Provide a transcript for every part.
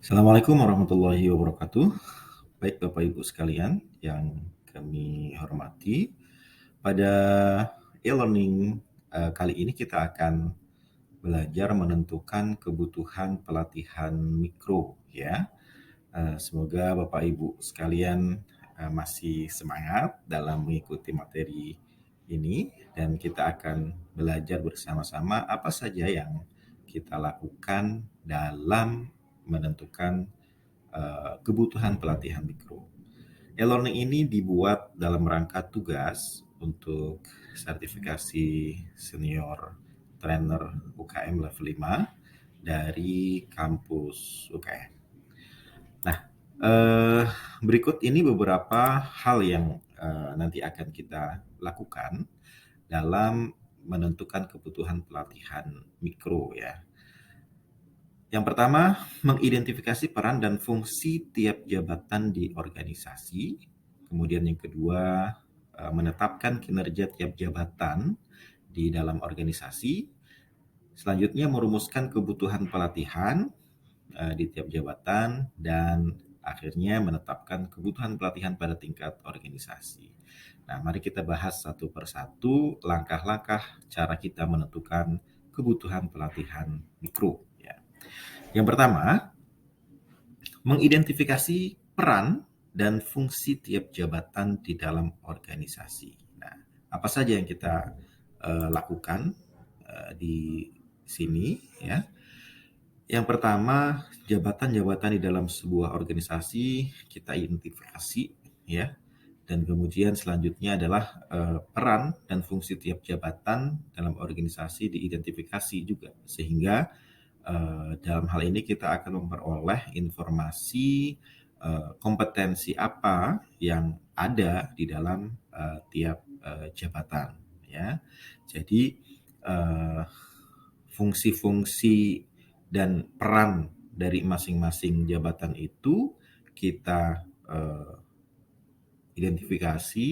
Assalamualaikum warahmatullahi wabarakatuh. Baik Bapak Ibu sekalian yang kami hormati, pada e-learning kali ini kita akan belajar menentukan kebutuhan pelatihan mikro ya. Semoga Bapak Ibu sekalian masih semangat dalam mengikuti materi ini dan kita akan belajar bersama-sama apa saja yang kita lakukan dalam menentukan kebutuhan pelatihan mikro. E-learning ini dibuat dalam rangka tugas untuk sertifikasi senior trainer UKM level 5 dari kampus UKM. Nah, berikut ini beberapa hal yang nanti akan kita lakukan dalam menentukan kebutuhan pelatihan mikro ya. Yang pertama, mengidentifikasi peran dan fungsi tiap jabatan di organisasi. Kemudian yang kedua, menetapkan kinerja tiap jabatan di dalam organisasi. Selanjutnya, merumuskan kebutuhan pelatihan di tiap jabatan dan akhirnya menetapkan kebutuhan pelatihan pada tingkat organisasi. Nah, mari kita bahas satu persatu langkah-langkah cara kita menentukan kebutuhan pelatihan mikro. Ya. Yang pertama, mengidentifikasi peran dan fungsi tiap jabatan di dalam organisasi. Nah, apa saja yang kita lakukan di sini ya? Yang pertama, jabatan-jabatan di dalam sebuah organisasi kita identifikasi ya. Dan kemudian selanjutnya adalah peran dan fungsi tiap jabatan dalam organisasi diidentifikasi juga, sehingga dalam hal ini kita akan memperoleh informasi kompetensi apa yang ada di dalam tiap jabatan ya. Jadi fungsi-fungsi dan peran dari masing-masing jabatan itu kita identifikasi,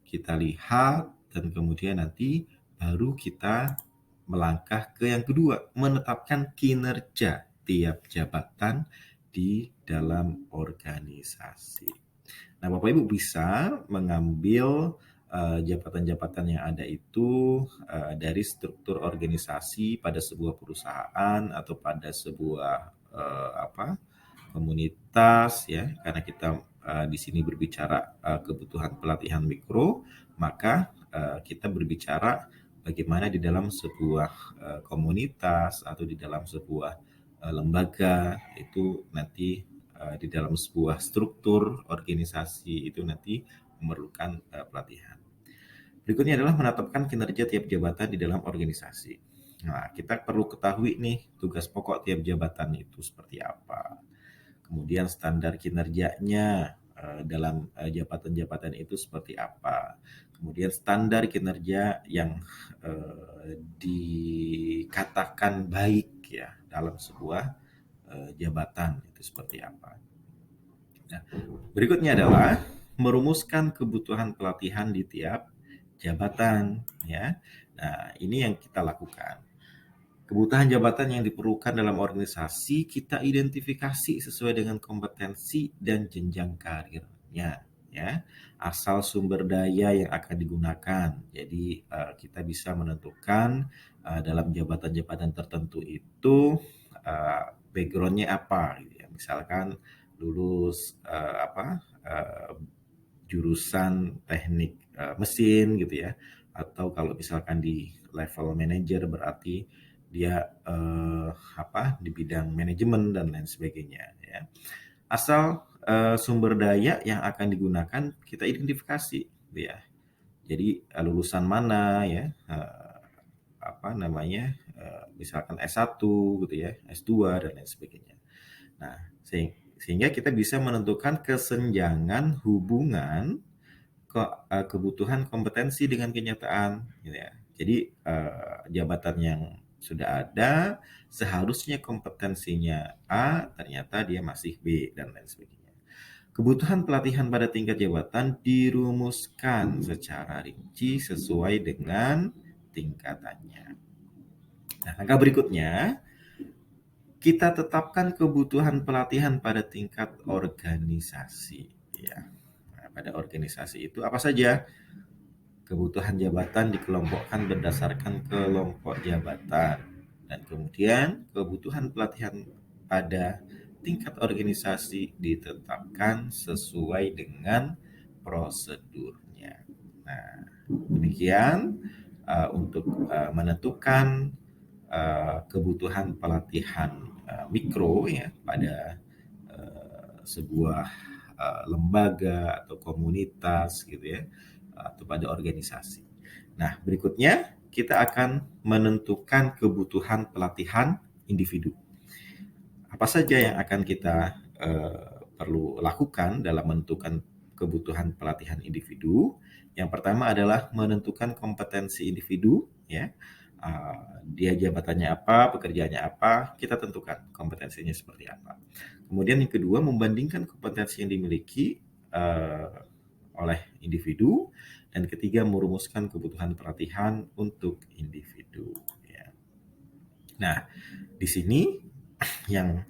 kita lihat, dan kemudian nanti baru kita melangkah ke yang kedua, menetapkan kinerja tiap jabatan di dalam organisasi. Nah, Bapak Ibu bisa mengambil jabatan-jabatan yang ada itu dari struktur organisasi pada sebuah perusahaan atau pada sebuah komunitas ya, karena kita di sini berbicara kebutuhan pelatihan mikro, maka kita berbicara bagaimana di dalam sebuah komunitas atau di dalam sebuah lembaga itu nanti di dalam sebuah struktur organisasi itu nanti memerlukan pelatihan. Berikutnya adalah menetapkan kinerja tiap jabatan di dalam organisasi. Nah, kita perlu ketahui nih tugas pokok tiap jabatan itu seperti apa. Kemudian standar kinerjanya dalam jabatan-jabatan itu seperti apa. Kemudian standar kinerja yang dikatakan baik ya dalam sebuah jabatan itu seperti apa. Nah, berikutnya adalah merumuskan kebutuhan pelatihan di tiap jabatan ya. Nah, ini yang kita lakukan. Kebutuhan jabatan yang diperlukan dalam organisasi kita identifikasi sesuai dengan kompetensi dan jenjang karirnya ya. Asal sumber daya yang akan digunakan. Jadi kita bisa menentukan dalam jabatan-jabatan tertentu itu backgroundnya apa gitu ya. Misalkan lulus jurusan teknik mesin gitu ya, atau kalau misalkan di level manager berarti dia di bidang manajemen dan lain sebagainya ya. Asal sumber daya yang akan digunakan kita identifikasi gitu ya. Jadi lulusan mana ya, misalkan S1 gitu ya, S2 dan lain sebagainya. Nah, sehingga kita bisa menentukan kesenjangan hubungan kebutuhan kompetensi dengan kenyataan gitu ya. Jadi jabatan yang sudah ada seharusnya kompetensinya A, ternyata dia masih B dan lain sebagainya. Kebutuhan pelatihan pada tingkat jabatan dirumuskan secara rinci sesuai dengan tingkatannya. Nah, langkah berikutnya kita tetapkan kebutuhan pelatihan pada tingkat organisasi. Ya, nah, pada organisasi itu apa saja? Kebutuhan jabatan dikelompokkan berdasarkan kelompok jabatan, dan kemudian kebutuhan pelatihan pada tingkat organisasi ditetapkan sesuai dengan prosedurnya. Nah, demikian untuk menentukan kebutuhan pelatihan mikro ya pada sebuah lembaga atau komunitas gitu ya, atau pada organisasi. Nah, berikutnya kita akan menentukan kebutuhan pelatihan individu. Apa saja yang akan kita perlu lakukan dalam menentukan kebutuhan pelatihan individu? Yang pertama adalah menentukan kompetensi individu, ya. Dia jabatannya apa, pekerjaannya apa, kita tentukan kompetensinya seperti apa. Kemudian yang kedua, membandingkan kompetensi yang dimiliki oleh individu, dan ketiga, merumuskan kebutuhan pelatihan untuk individu. Ya. Nah, di sini yang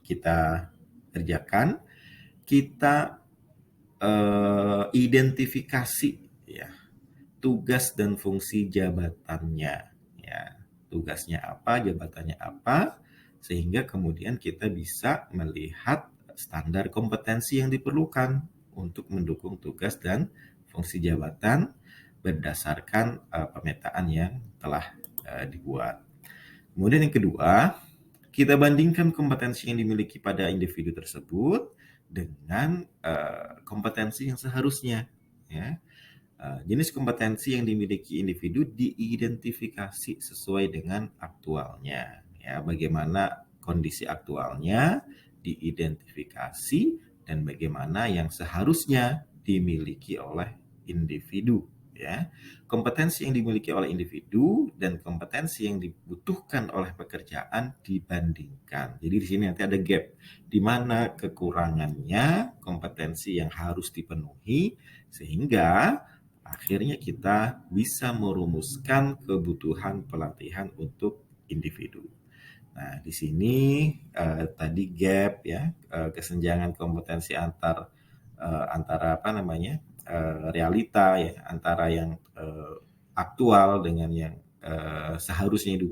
kita kerjakan, kita identifikasi ya tugas dan fungsi jabatannya, ya tugasnya apa, jabatannya apa, sehingga kemudian kita bisa melihat standar kompetensi yang diperlukan untuk mendukung tugas dan fungsi jabatan berdasarkan pemetaan yang telah dibuat. Kemudian yang kedua, kita bandingkan kompetensi yang dimiliki pada individu tersebut dengan kompetensi yang seharusnya. Ya. Jenis kompetensi yang dimiliki individu diidentifikasi sesuai dengan aktualnya. Ya, bagaimana kondisi aktualnya diidentifikasi, dan bagaimana yang seharusnya dimiliki oleh individu. Ya, kompetensi yang dimiliki oleh individu dan kompetensi yang dibutuhkan oleh pekerjaan dibandingkan. Jadi di sini nanti ada gap, di mana kekurangannya kompetensi yang harus dipenuhi, sehingga akhirnya kita bisa merumuskan kebutuhan pelatihan untuk individu. Nah, di sini tadi gap ya, kesenjangan kompetensi antara apa namanya, realita ya, antara yang aktual dengan yang seharusnya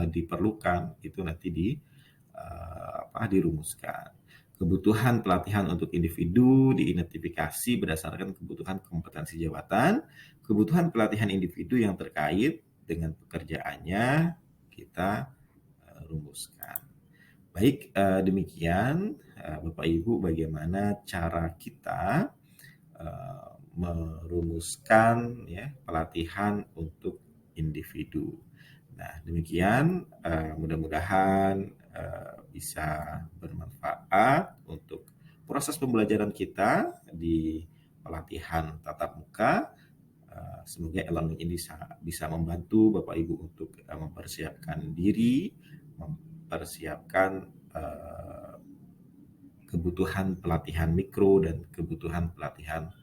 diperlukan, itu nanti dirumuskan. Kebutuhan pelatihan untuk individu diidentifikasi berdasarkan kebutuhan kompetensi jabatan. Kebutuhan pelatihan individu yang terkait dengan pekerjaannya kita rumuskan. Baik, demikian Bapak Ibu, bagaimana cara kita merumuskan ya pelatihan untuk individu. Nah, demikian mudah-mudahan bisa bermanfaat untuk proses pembelajaran kita di pelatihan tatap muka. Semoga e-learning ini bisa membantu Bapak Ibu untuk mempersiapkan diri, mempersiapkan kebutuhan pelatihan mikro dan kebutuhan pelatihan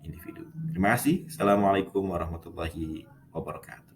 individu. Terima kasih. Assalamualaikum warahmatullahi wabarakatuh.